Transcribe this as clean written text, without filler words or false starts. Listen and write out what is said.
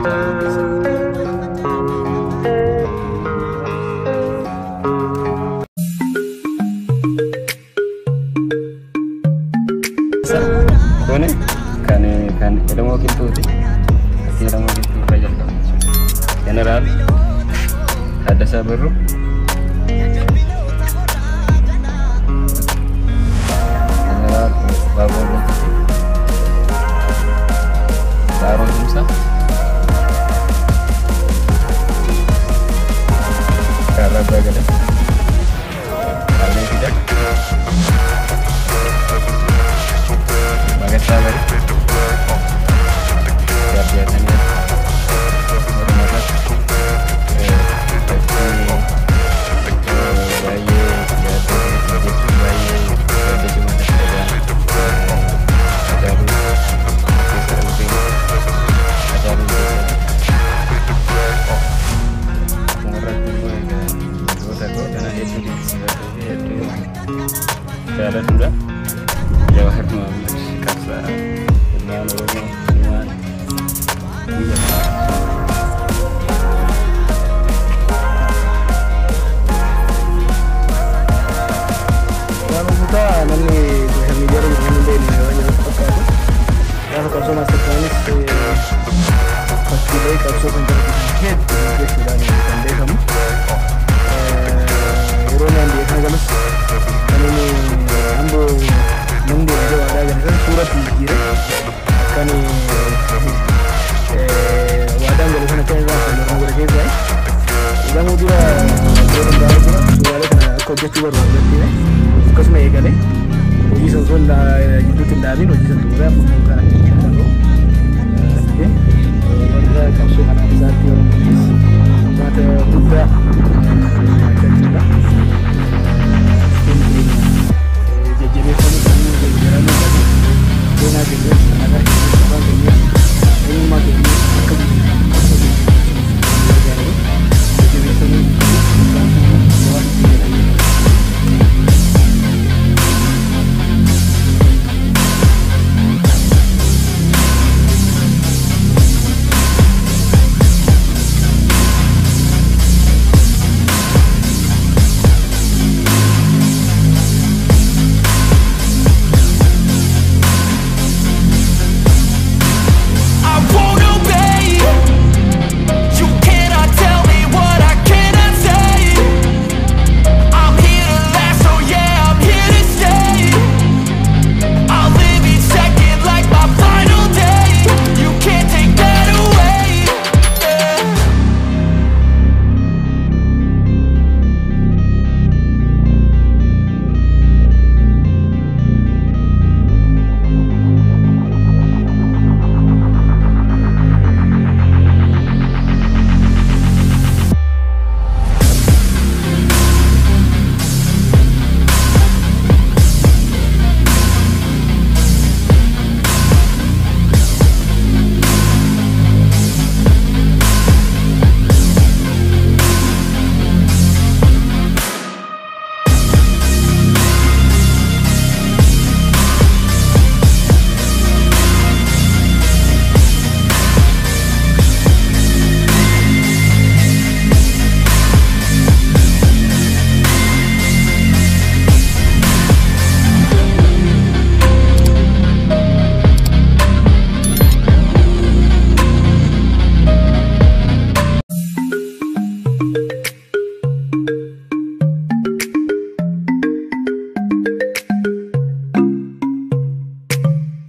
Kone kan ilmu gitu sih. Ilmu gitu belajar kamu. General ada sabaru. General bawa taruh musa. Karena bagaimana? Kali tidak. Bagai sabar. Biasanya Jalan sudah Jawahar Muhammad Kasa Iman iya Kalau kita nanti bisa menjadi banyak seperti ya kalau sama sekali pasti baik kalau menjadi head dia sudah menjadi kamu Ironan dia kan kamu ini ambo mundur itu ada kan surat dikira kan wadah dari sana kan orang berkata yang mau dia berendam itu soalnya kan aku jadi baru berarti kosme kali jadi sesuatu dah itu tindakin uji sentuh ya mungkin